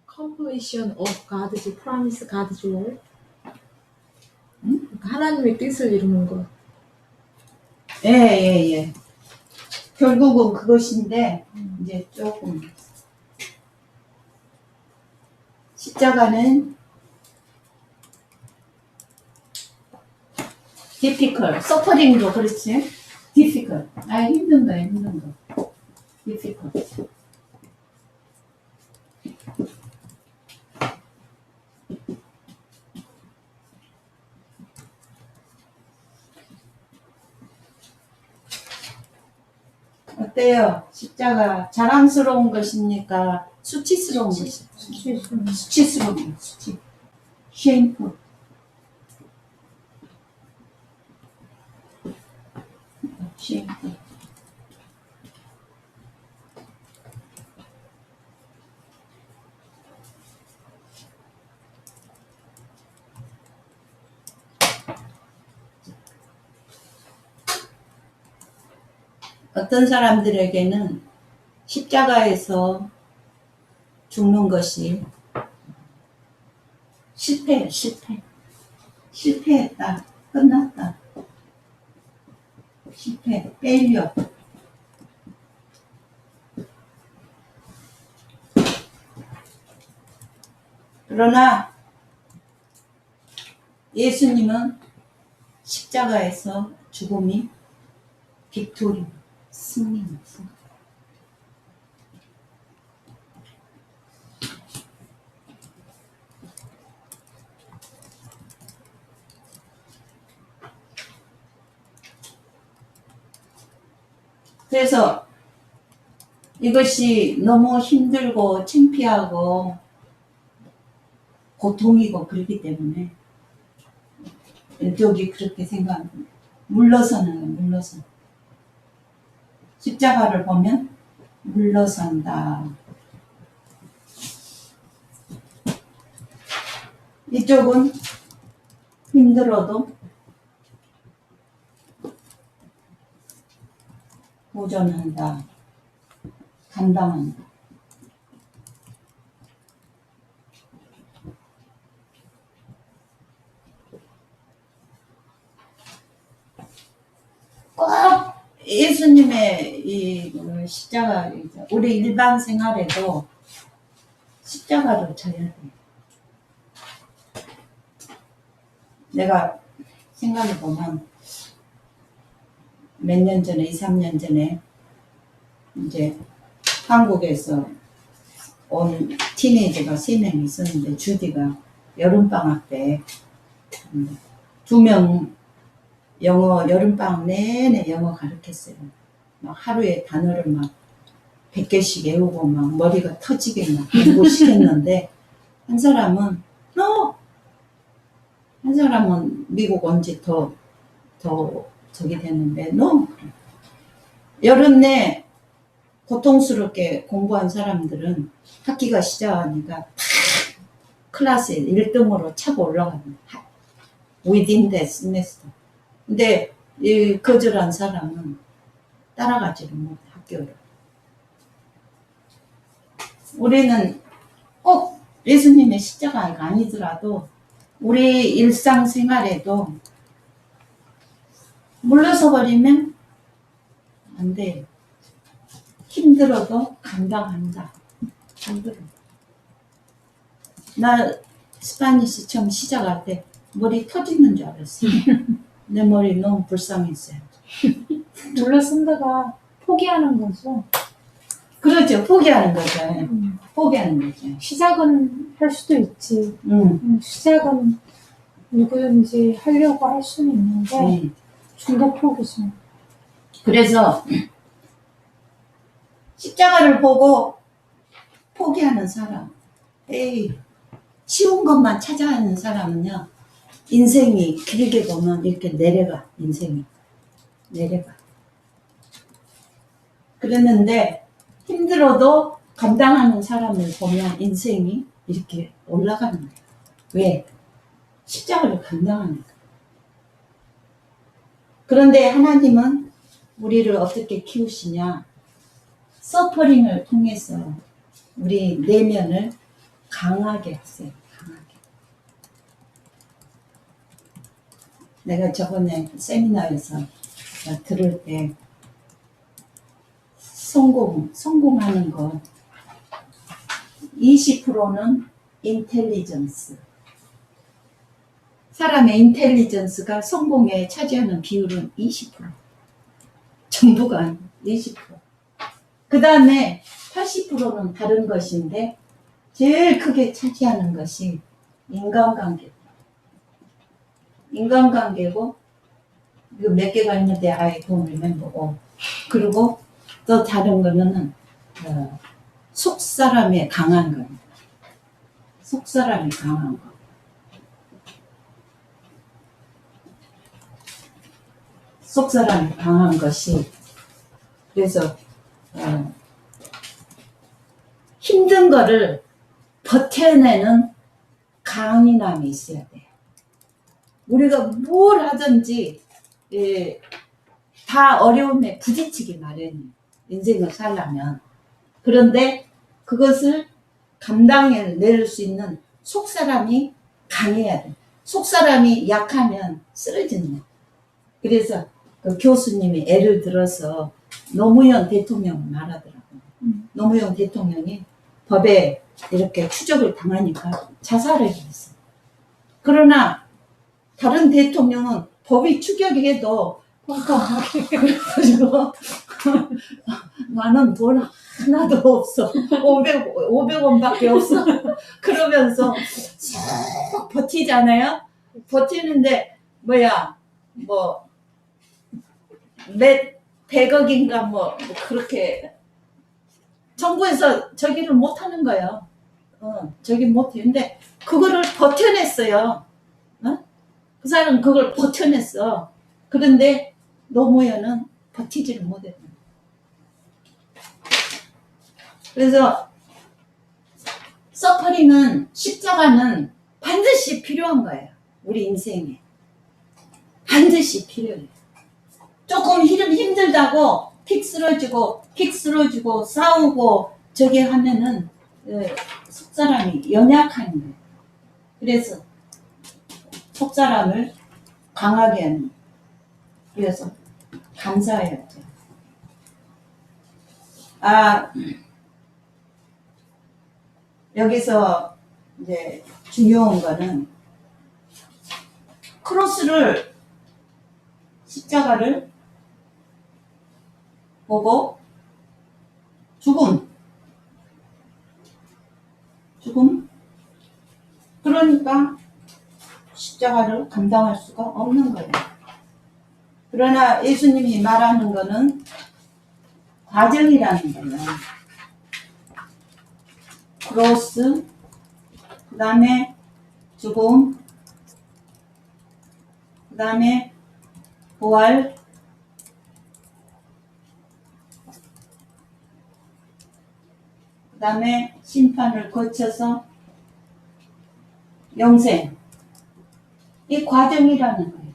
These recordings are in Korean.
completion of God's promise, God's word. 그러니까 하나님의 뜻을 이루는 것. 예. 결국은 그것인데, 이제 조금, 십자가는 difficult, suffering도 그렇지? difficult. 힘든 거. difficult. 어때요? 십자가 자랑스러운 것입니까? 수치스러운 것입니까? 수치스러운 것. shameful. shameful. 어떤 사람들에게는 십자가에서 죽는 것이 실패했다. 끝났다. 실패, failure. 그러나 예수님은 십자가에서 죽음이 빅토리, 승리였어. 그래서 이것이 너무 힘들고 창피하고 고통이고 그렇기 때문에 왼쪽이 그렇게 생각합니다. 물러서는 십자가를 보면 물러선다. 이쪽은 힘들어도 도전한다. 감당한다. 꼭 예수님의 이 십자가, 우리 일반 생활에도 십자가를 져야 돼. 내가 생각해보면 몇 년 전에, 2, 3년 전에 이제 한국에서 온 티네이저가 3명 있었는데, 주디가 여름방학 때 2명 영어 여름방학 내내 영어 가르쳤어요. 막 하루에 단어를 막 100개씩 외우고 막 머리가 터지게 막 공부시켰는데 한 사람은 미국 온 지 더 저기 됐는데 여름 내 고통스럽게 공부한 사람들은 학기가 시작하니까 클래스에 1등으로 차고 올라갑니다. within that semester. 근데 이 거절한 사람은 따라가지를 못해, 학교를. 우리는 꼭 예수님의 십자가가 아니더라도 우리 일상생활에도 물러서 버리면 안 돼요. 힘들어도 감당한다. 힘들어. 나 스파니시 처음 시작할 때 머리 터지는 줄 알았어요. 내 머리 너무 불쌍했어요. 물러선다가 포기하는 거죠. 그렇죠. 포기하는 거죠. 포기하는 거죠. 시작은 할 수도 있지. 시작은 누구든지 하려고 할 수는 있는데 중도 포기죠. 그래서 십자가를 보고 포기하는 사람, 쉬운 것만 찾아하는 사람은요, 인생이 길게 보면 이렇게 내려가. 인생이 내려가. 그랬는데 힘들어도 감당하는 사람을 보면 인생이 이렇게 올라가는 거예요. 왜? 십자가를 감당하니까. 그런데 하나님은 우리를 어떻게 키우시냐? 서퍼링을 통해서 우리 내면을 강하게 하세요. 강하게. 내가 저번에 세미나에서 들을 때 성공하는 거 20%는 인텔리전스. 사람의 인텔리전스가 성공에 차지하는 비율은 20%. 전부가 아니고 20%. 그 다음에 80%는 다른 것인데 제일 크게 차지하는 것이 인간관계. 인간관계고 이거 몇 개가 있는데 I don't remember. 그리고 또 다른 거는 속사람의 강한 겁니다. 속사람이 강한 거. 속사람이 강한 것이 그래서 힘든 거를 버텨내는 강인함이 있어야 돼요. 우리가 뭘 하든지 다 어려움에 부딪히기 마련이에요. 인생을 살려면. 그런데 그것을 감당해낼 수 있는 속사람이 강해야 돼. 속사람이 약하면 쓰러지는 거예요. 그래서 그 교수님이 예를 들어서 노무현 대통령을 말하더라고요. 노무현 대통령이 법에 이렇게 추적을 당하니까 자살을 했어요. 그러나 다른 대통령은 법이 추격이 해도 그래가지고 나는 돈 하나도 없어. 500원밖에 없어. 그러면서 쭉 버티잖아요. 버티는데 몇 100억인가 그렇게 정부에서 저기를 못하는 거예요. 저기 못해. 근데 그거를 버텨냈어요. 그 사람은 그걸 버텨냈어. 그런데 노무현은 버티지를 못했다. 그래서 서퍼링은 십자가는 반드시 필요한 거예요. 우리 인생에. 반드시 필요해요. 조금 힘들다고 픽 쓰러지고 싸우고 저기 하면은 속사람이 연약한 거예요. 그래서 속사람을 강하게 하는 거예요. 그래서 감사해야죠. 여기서 이제 중요한 거는 크로스를 십자가를 보고 죽음 그러니까 십자가를 감당할 수가 없는 거예요. 그러나 예수님이 말하는 거는 과정이라는 거예요. 크로스, 그 다음에 죽음, 그 다음에 부활, 그 다음에 심판을 거쳐서 영생. 이 과정이라는 거예요.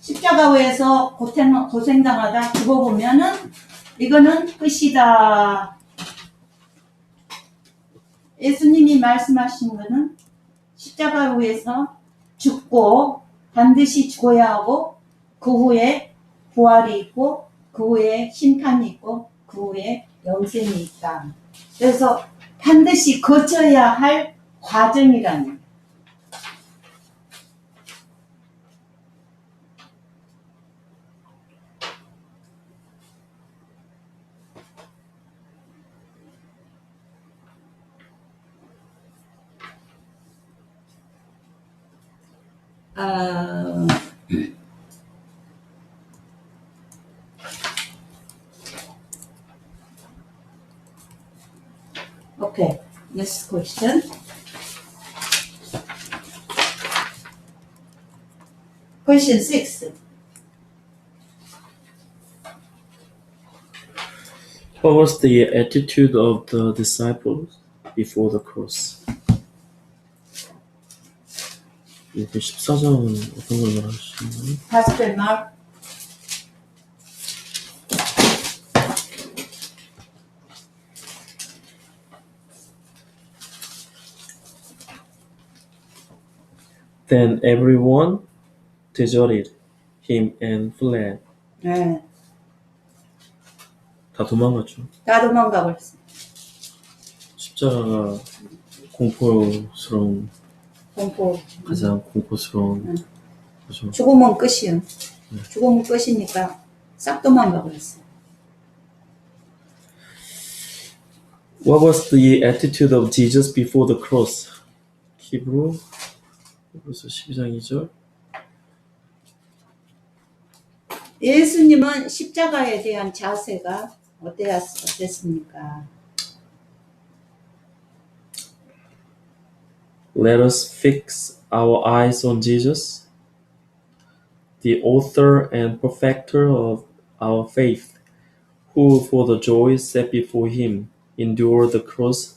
십자가에서 고생당하다 죽어보면은 이거는 끝이다. 예수님이 말씀하신 거는 십자가에서 죽고 반드시 죽어야 하고 그 후에 부활이 있고 그 후에 심판이 있고 그 후에 영생이 있다. 그래서 반드시 거쳐야 할 과정이라는 거예요. Okay, next question. Question 6. What was the attitude of the disciples before the cross? 14장은 어떤 걸 말하시나요? Pastor Mark. Then everyone deserted him and fled. 네, 다 도망갔죠. 다 도망가 버렸어. 십자가가 공포스러운, 공포. 가장 공포스러운 거죠. 죽으면 끝이요. 죽으면 끝이니까 싹 도망가 버렸어. What was the attitude of Jesus before the cross? 히브리서 12장 2절. 예수님은 십자가에 대한 자세가 어땠습니까? Let us fix our eyes on Jesus, the author and perfecter of our faith, who for the joy set before him endured the cross,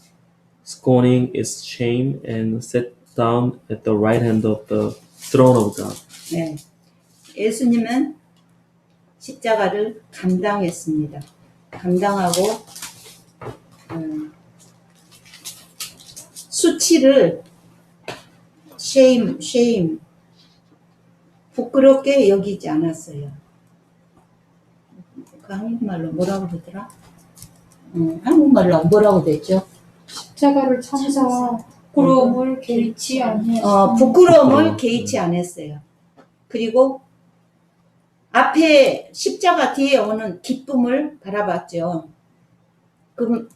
scorning its shame, and sat down at the right hand of the throne of God. 네. 예수님은 십자가를 감당했습니다. 감당하고 수치를 shame 부끄럽게 여기지 않았어요. 그 한국말로 뭐라고 그러더라? 한국말로 뭐라고 됐죠? 십자가를 참사 부끄러움을 개의치 아니하시고 부끄러움을 개의치 않았어요. 그리고 앞에 십자가 뒤에 오는 기쁨을 바라봤죠. 그럼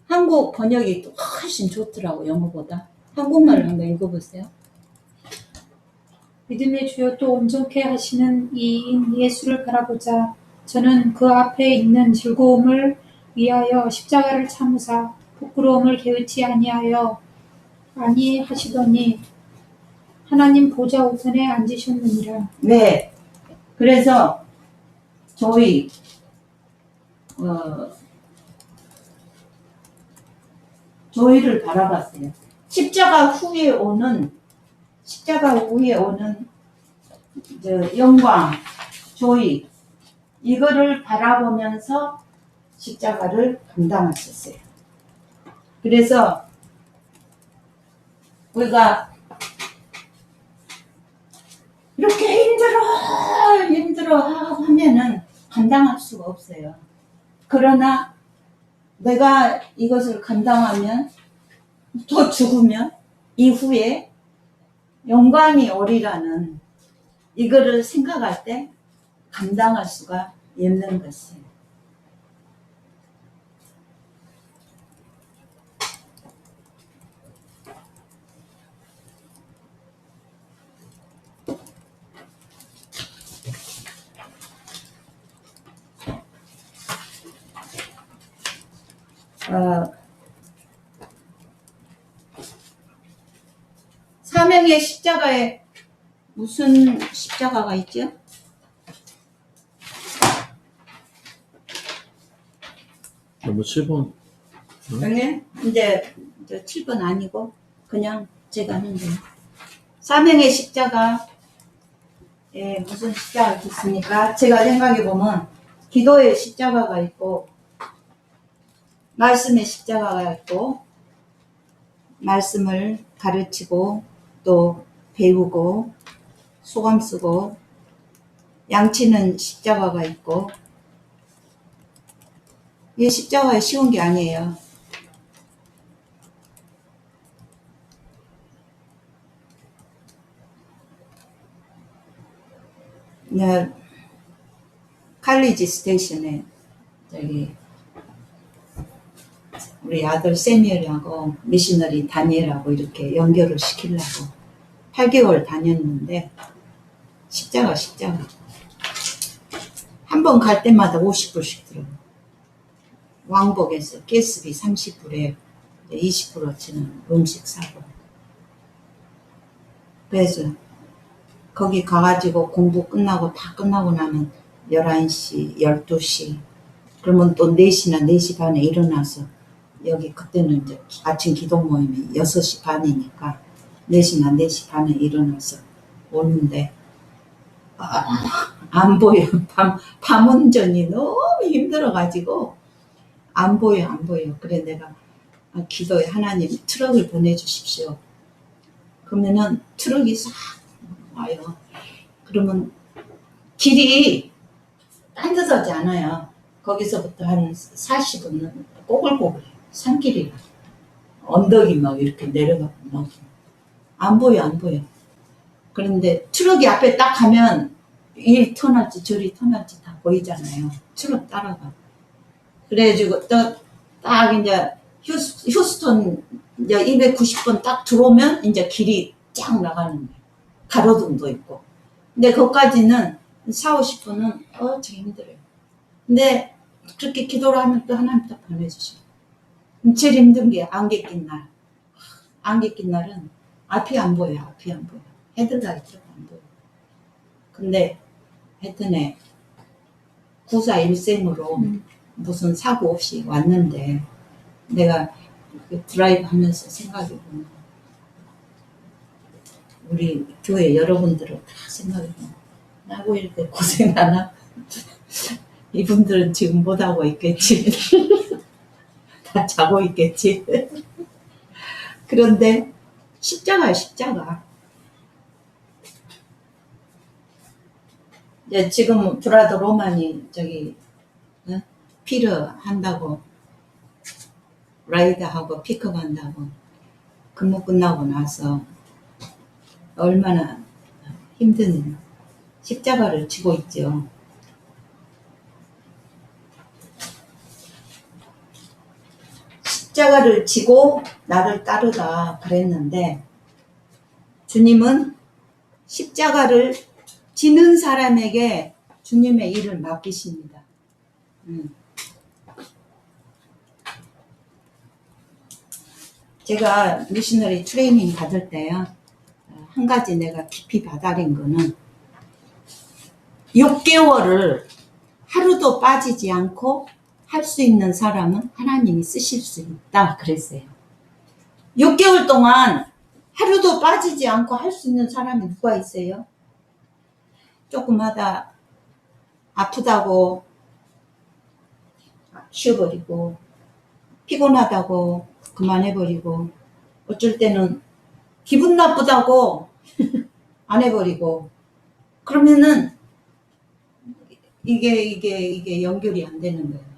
한국 번역이 또 훨씬 좋더라고, 영어보다. 한국말을 한번 읽어보세요. 믿음의 주여 또 온전케 하시는 이인 예수를 바라보자. 저는 그 앞에 있는 즐거움을 위하여 십자가를 참으사 부끄러움을 개의치 아니하시더니 하나님 보좌 우편에 앉으셨느니라. 네. 그래서 저희 저희를 바라봤어요. 십자가 후에 오는 영광, 조이 이거를 바라보면서 십자가를 감당하셨어요. 그래서 우리가 이렇게 힘들어 하면은 감당할 수가 없어요. 그러나 내가 이것을 감당하면 또 죽으면 이후에 영광이 오리라는 이거를 생각할 때 감당할 수가 있는 것이에요. 사명의 십자가에 무슨 십자가가 있죠? 뭐 7번. 여기 이제 7번 아니고 그냥 제가 하는 거예요. 사명의 십자가에 무슨 십자가가 있습니까? 제가 생각해 보면 기도의 십자가가 있고 말씀의 십자가가 있고 말씀을 가르치고 또 배우고 소감 쓰고 양치는 십자가가 있고 이 십자가가 쉬운 게 아니에요. 네, 칼리지 스테이션에 저기 우리 아들 세미엘하고 미셔너리 다니엘하고 이렇게 연결을 시키려고 8개월 다녔는데 십자가 한 번 갈 때마다 50불씩 들어요. 왕복에서 가스비 30불에 20%치는 음식 사고. 그래서 거기 가가지고 공부 끝나고 다 끝나고 나면 11시, 12시 그러면 또 4시나 4시 반에 일어나서 여기 그때는 이제 아침 기도 모임이 6시 반이니까 4시나 4시 반에 일어나서 오는데 안 보여. 밤 운전이 너무 힘들어가지고 안 보여. 그래 내가 기도에 하나님 트럭을 보내주십시오. 그러면은 트럭이 싹 와요. 그러면 길이 딴듯하지 않아요. 거기서부터 한 40분 꼬불꼬불 산길이 언덕이 막 이렇게 내려가고 막 안 보여 안 보여. 그런데 트럭이 앞에 딱 가면 이리 터널지 저리 터널지 다 보이잖아요. 트럭 따라가. 그래가지고 딱 이제 휴스턴 이제 290번 딱 들어오면 이제 길이 쫙 나가는 거예요. 가로등도 있고. 근데 거기까지는 4, 50분은 참 힘들어요. 근데 그렇게 기도를 하면 또 하나님 또 보내주셔요. 제일 힘든 게 안개 낀 날. 안개 낀 날은 앞이 안 보여요. 앞이 안 보여. 헤드라이트가 안 보여. 근데 하여튼에 94일생으로 무슨 사고 없이 왔는데 내가 드라이브 하면서 생각해보면 우리 교회 여러분들을 다 생각해보면 나하고 이렇게 고생하나? 이분들은 지금 못하고 있겠지. 다 자고 있겠지. 그런데 십자가야 십자가. 이제 지금 브라더 로만이 저기 피르 한다고 라이드하고 픽업 한다고 근무 끝나고 나서 얼마나 힘든 십자가를 지고 있죠. 십자가를 지고 나를 따르다 그랬는데 주님은 십자가를 지는 사람에게 주님의 일을 맡기십니다. 제가 미셔너리 트레이닝 받을 때요, 한 가지 내가 깊이 받아린 거는 6개월을 하루도 빠지지 않고 할 수 있는 사람은 하나님이 쓰실 수 있다 그랬어요. 6개월 동안 하루도 빠지지 않고 할 수 있는 사람이 누가 있어요? 조금 하다 아프다고 쉬어버리고 피곤하다고 그만해버리고 어쩔 때는 기분 나쁘다고 안 해버리고 그러면은 이게 연결이 안 되는 거예요.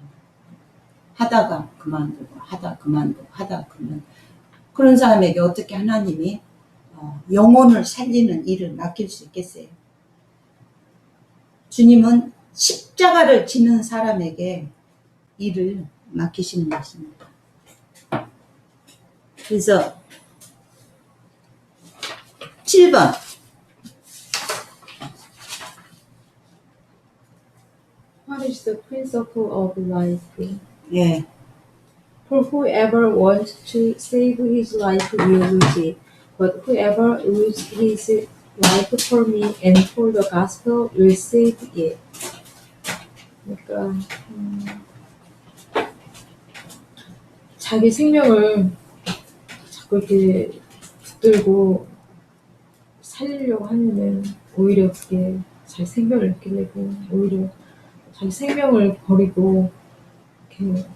하다가 그만두고 하다 그만두고 하다 그만. 그런 사람에게 어떻게 하나님이 영혼을 살리는 일을 맡길 수 있겠어요? 주님은 십자가를 지는 사람에게 일을 맡기시는 것입니다. 그래서 7번 What is the principle of life? 예, For whoever wants to save his life will lose it, but whoever loses his life for me and for the gospel will save it. 그러니까 자기 생명을 자꾸 이렇게 붙들고 살리려고 하면은 오히려 그게 자기 생명을 잃게 되고 오히려 자기 생명을 버리고 이렇게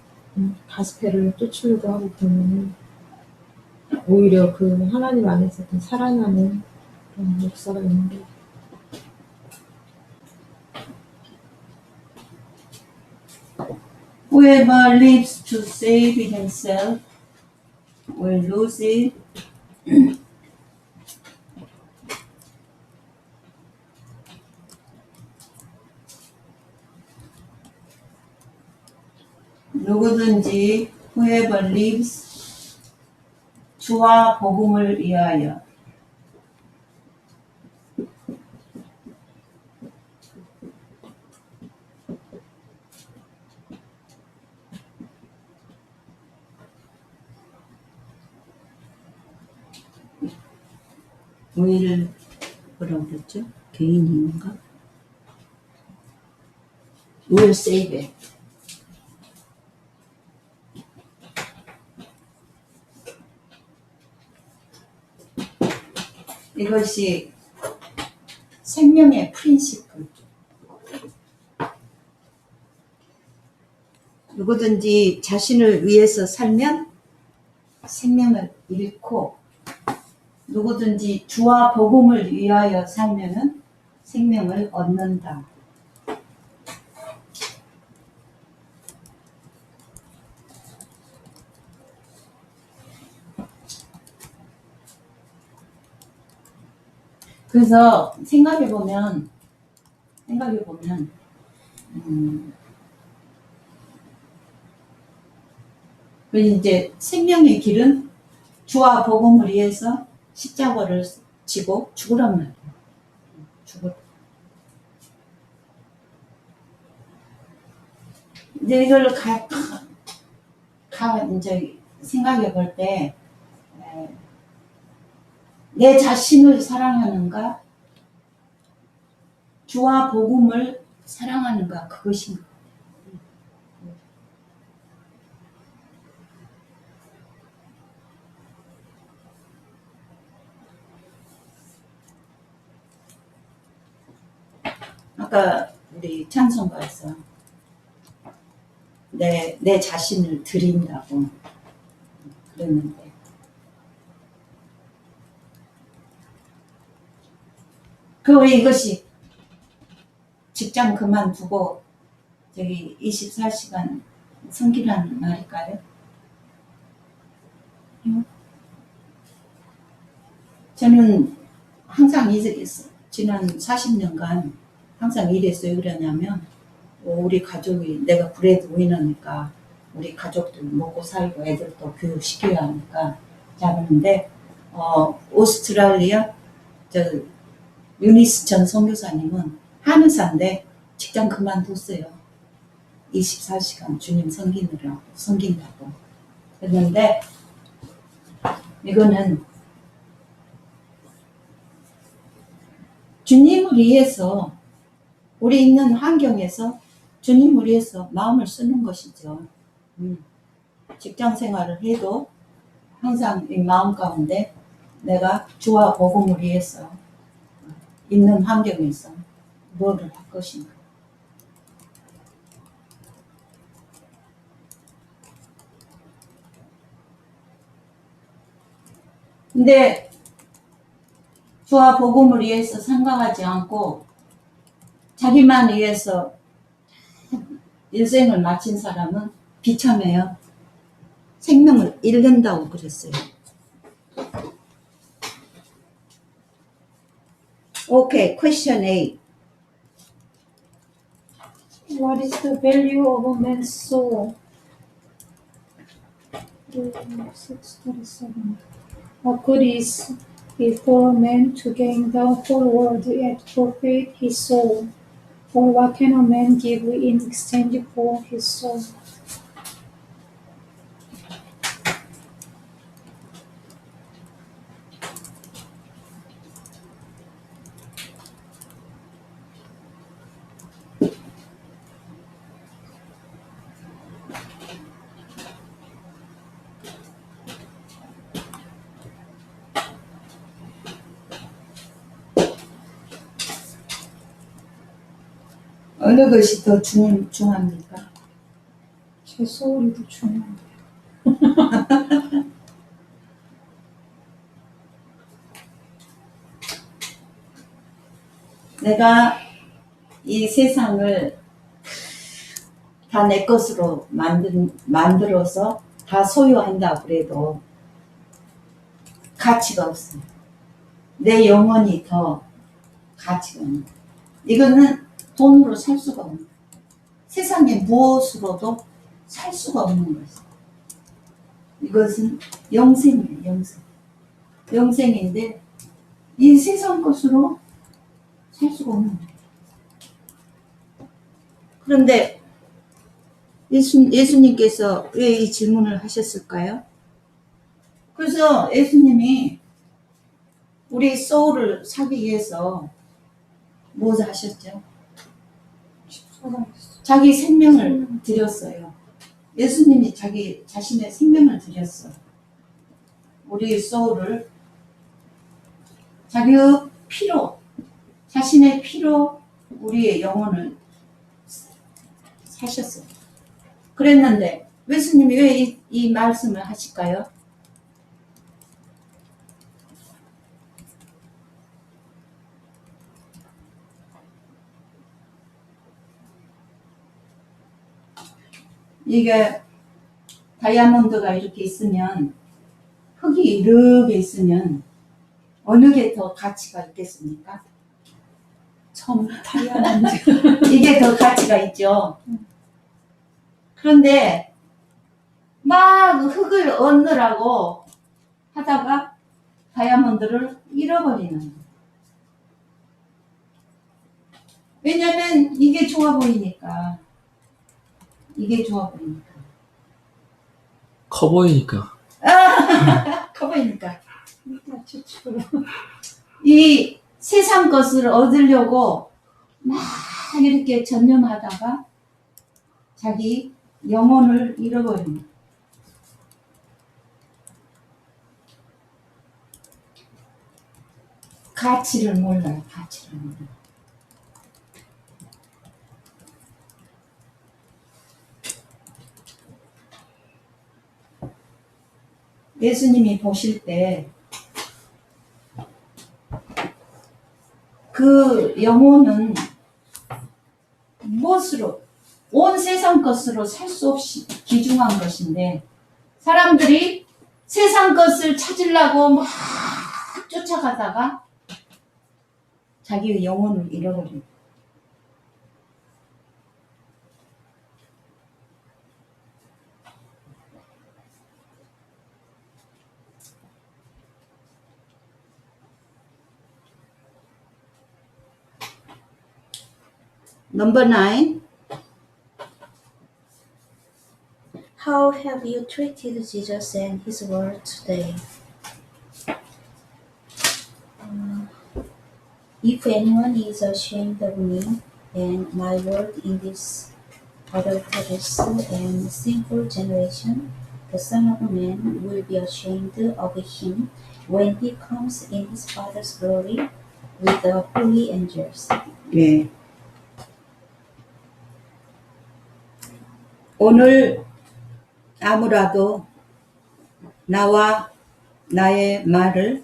가스펠을 쫓으려고 하고 그러면은 오히려 그 하나님 안에서 살아나는 그런 역사가 있는 거예요. Whoever lives to save himself will lose it. 누구든지 whoever lives 주와 복음을 위하여 will 뭐라고 그랬죠? 개인인가? will save it. 이것이 생명의 프린시플. 누구든지 자신을 위해서 살면 생명을 잃고 누구든지 주와 복음을 위하여 살면은 생명을 얻는다. 그래서 생각해보면 그 이제 생명의 길은 주와 복음을 위해서 십자가를 지고 죽으란 말이에요. 죽을. 이제 이걸 이제 생각해 볼 때, 내 자신을 사랑하는가, 주와 복음을 사랑하는가, 그것인가. 아까 우리 찬송가에서 내 자신을 드린다고 그랬는데, 왜 이것이 직장 그만두고 저기 24시간 섬기라는 말일까요? 저는 항상 지난 40년간 항상 이랬어요. 그러냐면 우리 가족이, 내가 브레드 위너니까 우리 가족들 먹고 살고 애들도 교육시켜야 하니까 잘하는데, 오스트랄리아 유니스 전 선교사님은 한의사인데 직장 그만뒀어요. 24시간 주님 섬긴다고 했는데, 이거는 주님을 위해서, 우리 있는 환경에서 주님을 위해서 마음을 쓰는 것이죠. 직장 생활을 해도 항상 이 마음 가운데 내가 주와 복음을 위해서 있는 환경에서 뭐를 할 것인가. 근데 주와 복음을 위해서 생각하지 않고 자기만 위해서 일생을 마친 사람은 비참해요. 생명을 잃는다고 그랬어요. Okay, question 8. What is the value of a man's soul? 6:37. What good is it for a man to gain the whole world yet forfeit his soul? Or what can a man give in exchange for his soul? 어느 것이 더 중요합니까? 제 소울이 더 중요한데요. 내가 이 세상을 다 내 것으로 만들어서 다 소유한다 그래도 가치가 없어요. 내 영혼이 더 가치가 없는 거예요. 이거는 돈으로 살 수가 없는 거예요. 세상의 무엇으로도 살 수가 없는 것이에요. 이것은 영생이에요. 영생인데 이 세상 것으로 살 수가 없는 거예요. 그런데 예수님께서 왜 이 질문을 하셨을까요? 그래서 예수님이 우리 소울을 사기 위해서 무엇을 하셨죠? 자기 생명을 드렸어요. 예수님이 자기 자신의 생명을 드렸어요. 우리 소울을 자기의 피로, 자신의 피로 우리의 영혼을 사셨어요. 그랬는데 예수님이 왜 이 말씀을 하실까요? 이게 다이아몬드가 이렇게 있으면, 흙이 이렇게 있으면 어느 게 더 가치가 있겠습니까? 처음 다이아몬드. 이게 더 가치가 있죠. 그런데 막 흙을 얻느라고 하다가 다이아몬드를 잃어버리는 거예요. 왜냐면 이게 좋아 보이니까. 이게 좋아 보이니까. 커 보이니까. 커 보이니까. 추측으로. 이 세상 것을 얻으려고 막 이렇게 전념하다가 자기 영혼을 잃어버립니다. 가치를 몰라요. 가치를 몰라요. 예수님이 보실 때 그 영혼은 무엇으로, 온 세상 것으로 살 수 없이 귀중한 것인데, 사람들이 세상 것을 찾으려고 막 쫓아가다가 자기의 영혼을 잃어버립니다. Number 9. How have you treated Jesus and his word today? If anyone is ashamed of me and my word in this adulterous and sinful generation, the Son of Man will be ashamed of him when he comes in his Father's glory with the holy angels. 예. 오늘 아무라도 나와 나의 말을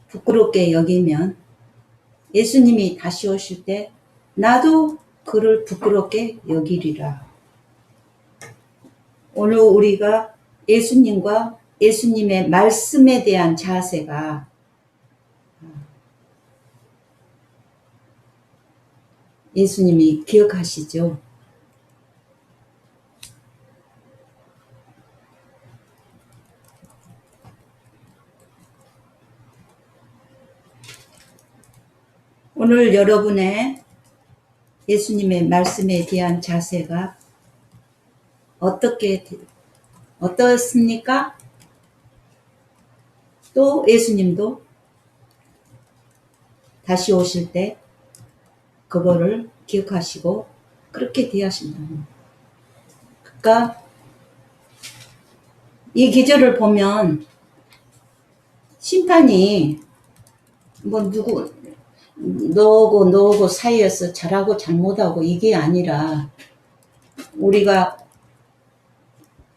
부끄럽게 여기면 예수님이 다시 오실 때 나도 그를 부끄럽게 여기리라. 오늘 우리가 예수님과 예수님의 말씀에 대한 자세가 예수님이 기억하시죠? 오늘 여러분의 예수님의 말씀에 대한 자세가 어떻습니까? 또 예수님도 다시 오실 때 그거를 기억하시고 그렇게 대하신다. 그러니까 이 기절을 보면 심판이 뭐 너하고 사이에서 잘하고 잘못하고 이게 아니라 우리가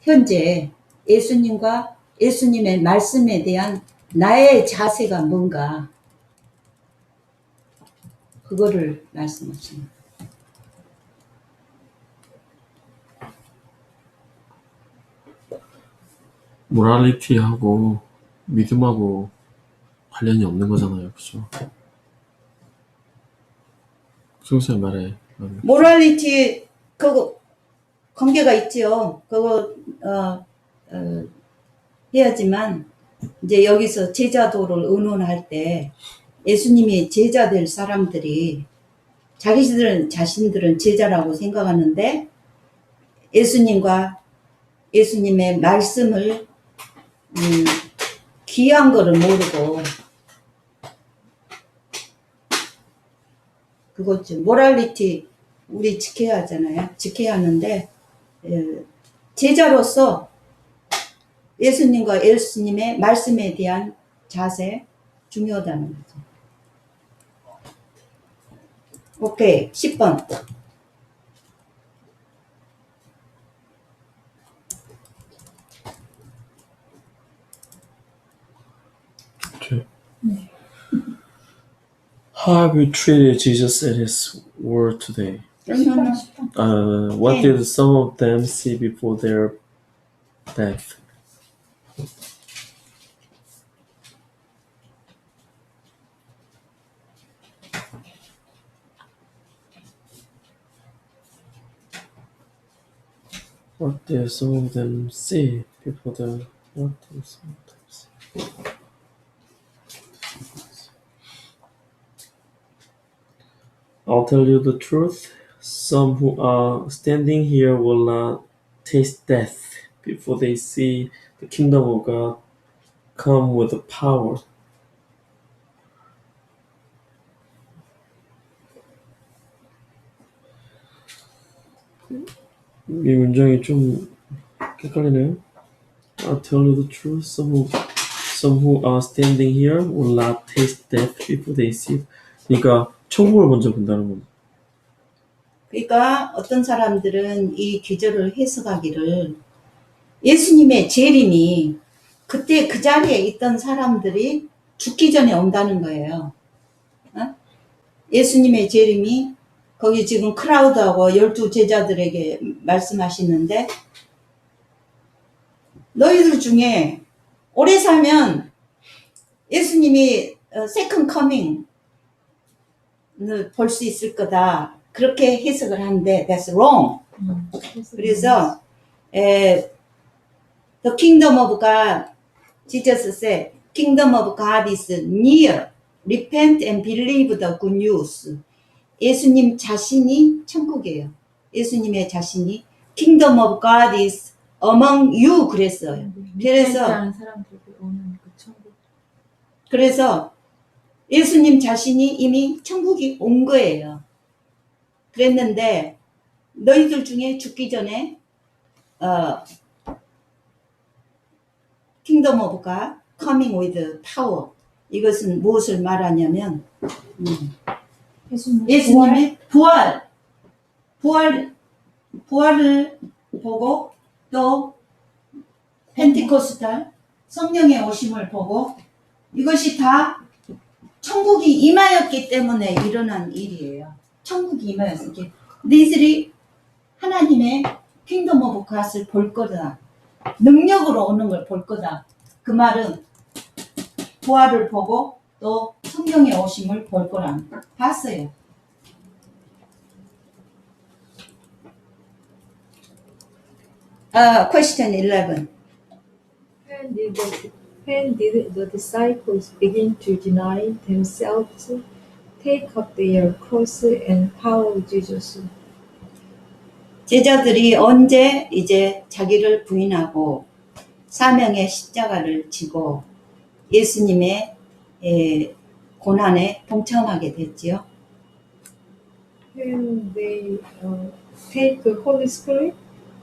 현재 예수님과 예수님의 말씀에 대한 나의 자세가 뭔가 그거를 말씀하십니다. 모랄리티하고 믿음하고 관련이 없는 거잖아요. 그죠? 수고생 말해. 모랄리티 그거 관계가 있죠. 그거 해야지만 이제 여기서 제자도를 의논할 때 예수님이 제자 될 사람들이 자신들은 제자라고 생각하는데 예수님과 예수님의 말씀을 귀한 거를 모르고 그거죠. 모랄리티 우리 지켜야 하잖아요. 지켜야 하는데 제자로서 예수님과 예수님의 말씀에 대한 자세 중요하다는 거죠. 오케이. 10번. How have you treated Jesus and his word today? 그러면 What Okay. did some of them see before their death? What did some of them see before the what did some of them see? I'll tell you the truth. Some who are standing here will not taste death before they see the kingdom of God come with power. 이 문장이 좀 헷갈리네요. I'll tell you the truth. Some who are standing here will not taste death before they see it. 그러니까 천국을 먼저 본다는 겁니다. 그러니까 어떤 사람들은 이 기절을 해석하기를 예수님의 재림이 그때 그 자리에 있던 사람들이 죽기 전에 온다는 거예요. 어? 예수님의 재림이 거기 지금 크라우드하고 12 제자들에게 말씀하시는데 너희들 중에 오래 살면 예수님이 세컨 커밍을 볼 수 있을 거다. 그렇게 해석을 하는데 that's wrong. 그래서 the kingdom of God, Jesus said, kingdom of God is near. Repent and believe the good news. 예수님 자신이 천국이에요. 예수님의 자신이 kingdom of God is among you 그랬어요. 그래서 사람들이 오는 그 천국. 그래서 예수님 자신이 이미 천국이 온 거예요. 그랬는데 너희들 중에 죽기 전에 kingdom of God coming with power. 이것은 무엇을 말하냐면 예수님의 부활을 보고 또 펜티코스탈 성령의 오심을 보고 이것이 다 천국이 임하였기 때문에 일어난 일이에요. 천국이 임하였기 때문에 너희들이 하나님의 킹덤 오브 갓을 볼 거다. 능력으로 오는 걸 볼 거다. 그 말은 부활을 보고 또 성령의 오심을 볼 거란 봤어요. Question 11. When did the disciples begin to deny themselves, take up their cross and follow Jesus? 제자들이 언제 이제 자기를 부인하고 사명의 십자가를 지고 예수님의 고난에 동참하게 됐지요? When they take the Holy Spirit?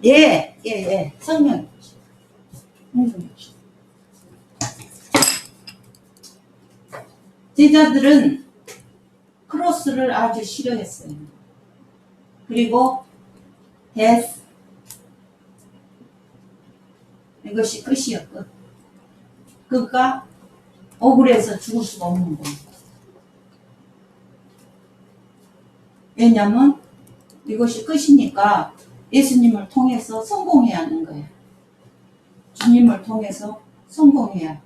예. 성령. 제자들은 크로스를 아주 싫어했어요. 그리고 death. 이것이 끝이었고 그가 억울해서 죽을 수가 없는 거예요. 왜냐하면 이것이 끝이니까 예수님을 통해서 성공해야 하는 거예요. 주님을 통해서 성공해야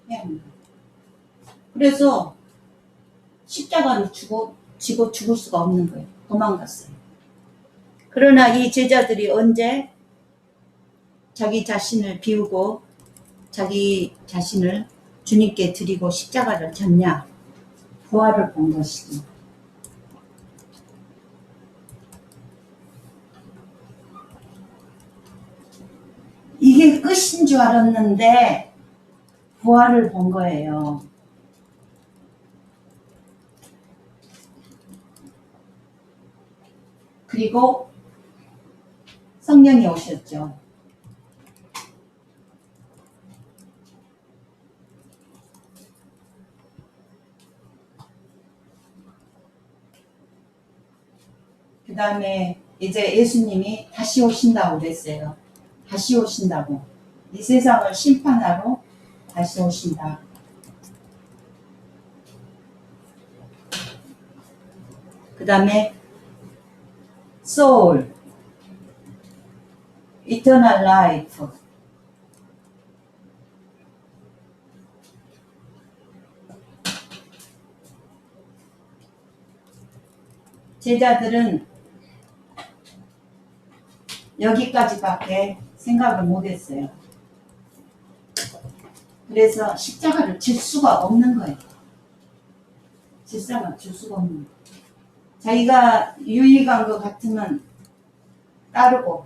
합니다. 그래서 십자가를 지고 죽을 수가 없는 거예요. 도망갔어요. 그러나 이 제자들이 언제 자기 자신을 비우고 자기 자신을 주님께 드리고 십자가를 졌냐? 부활을 본 것이고 이게 끝인 줄 알았는데 부활을 본 거예요. 그리고 성령이 오셨죠. 그 다음에 이제 예수님이 다시 오신다고 그랬어요. 다시 오신다고. 이 세상을 심판하러 다시 오신다. 그 다음에 soul, eternal life. 제자들은 여기까지밖에 생각을 못했어요. 그래서 십자가를 질 수가 없는 거예요. 십자가 질 수가 없는 거예요. 자기가 유익한 것 같으면 따르고,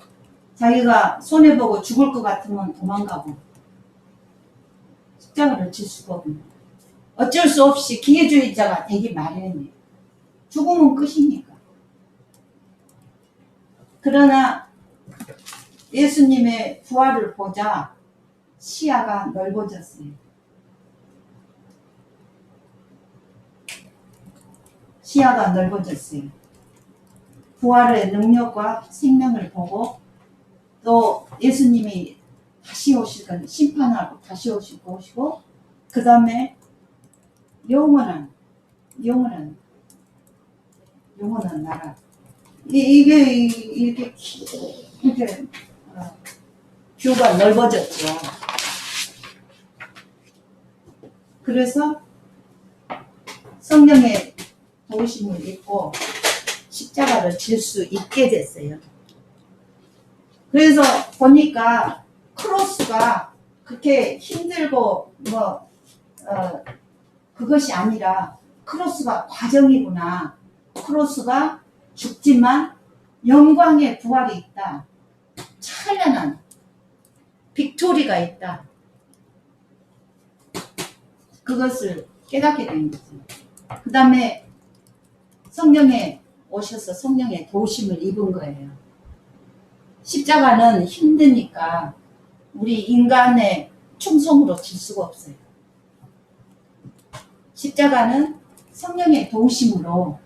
자기가 손해보고 죽을 것 같으면 도망가고, 십자가를 질 수가 없는 거예요. 어쩔 수 없이 기회주의자가 되기 마련이에요. 죽으면 끝이니까. 그러나 예수님의 부활을 보자 시야가 넓어졌어요. 시야가 넓어졌어요. 부활의 능력과 생명을 보고 또 예수님이 다시 오실 거는 심판하고 다시 오실 것이고 그 다음에 영원한 나라. 이게 이렇게 뷰가 넓어졌죠. 그래서 성령의 도우심을 입고 십자가를 질 수 있게 됐어요. 그래서 보니까 크로스가 그렇게 힘들고 그것이 아니라 크로스가 과정이구나. 크로스가 죽지만 영광의 부활이 있다. 찬란한 빅토리가 있다. 그것을 깨닫게 된 거죠. 그 다음에 성령에 오셔서 성령의 도우심을 입은 거예요. 십자가는 힘드니까 우리 인간의 충성으로 질 수가 없어요. 십자가는 성령의 도우심으로.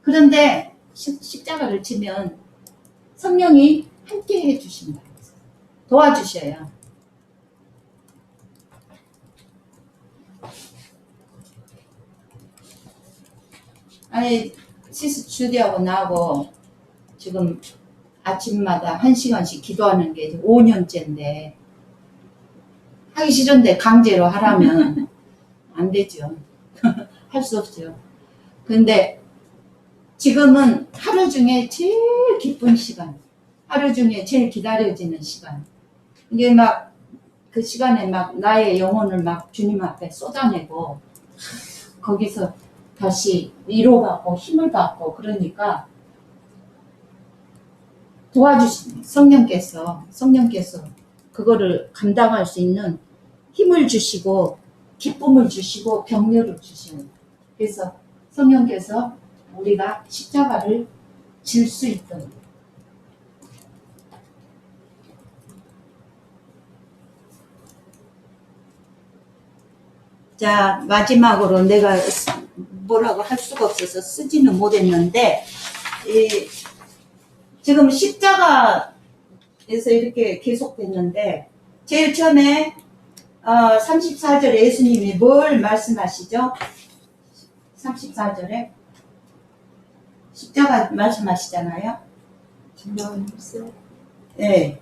그런데 십자가를 지면 성령이 함께 해주신다. 도와주셔요. 아니 시스 주디하고 나하고 지금 아침마다 1시간씩 기도하는 게 이제 5년째인데 하기 싫은데 강제로 하라면 안 되죠. 할 수 없죠. 근데 지금은 하루 중에 제일 기쁜 시간, 하루 중에 제일 기다려지는 시간. 이게 막 그 시간에 막 나의 영혼을 막 주님 앞에 쏟아내고 거기서 다시 위로받고 힘을 받고 그러니까 도와주신 성령께서 그거를 감당할 수 있는 힘을 주시고 기쁨을 주시고 격려를 주셔요. 그래서 성령께서 우리가 십자가를 질 수 있도록 자 마지막으로 내가 뭐라고 할 수가 없어서 쓰지는 못했는데 지금 십자가에서 이렇게 계속됐는데 제일 처음에 34절에 예수님이 뭘 말씀하시죠? 34절에 십자가 말씀하시잖아요. 네.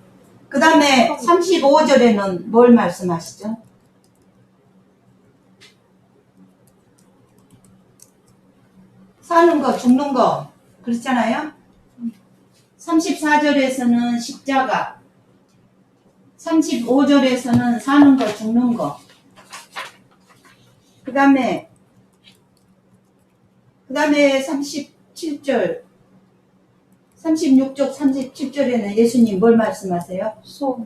그 다음에 35절에는 뭘 말씀하시죠? 사는 거, 죽는 거, 그렇잖아요? 34절에서는 십자가, 35절에서는 사는 거, 죽는 거. 그 다음에 37절, 36쪽 37절에는 예수님 뭘 말씀하세요? 소울.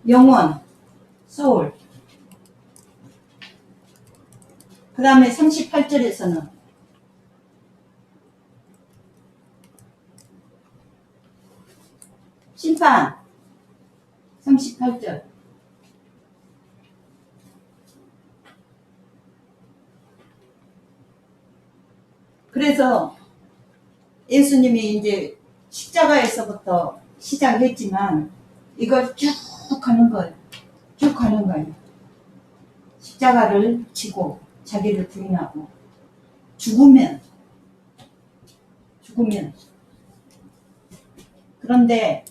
영원, 소울. 그 다음에 38절에서는 심판. 38절. 그래서 예수님이 이제 십자가에서부터 시작했지만 이걸 쭉 가는 거예요. 쭉 가는 거예요. 십자가를 지고 자기를 부인하고 죽으면 그런데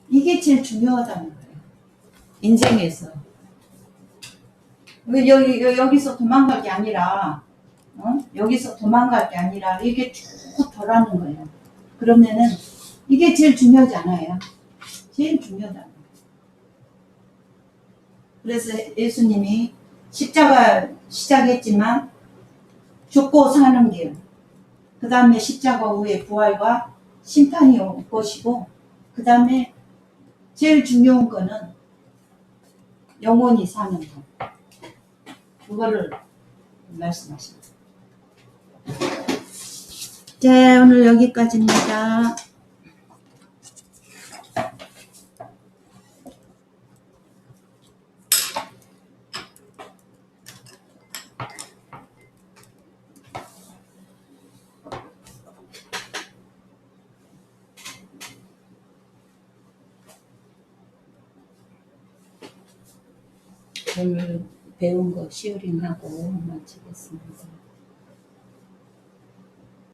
이게 제일 중요하다는 거예요. 인생에서. 여기서 도망갈 게 아니라, 여기서 도망갈 게 아니라 이게 쭉 더라는 거예요. 그러면은 이게 제일 중요하지 않아요? 제일 중요하다는 거예요. 그래서 예수님이 십자가 시작했지만 죽고 사는 길, 그 다음에 십자가 후에 부활과 심판이 올 것이고, 그 다음에 제일 중요한 거는 영원히 사는 것. 그거를 말씀하십니다. 자, 오늘 여기까지입니다. 오늘 배운 거 시어링하고 마치겠습니다.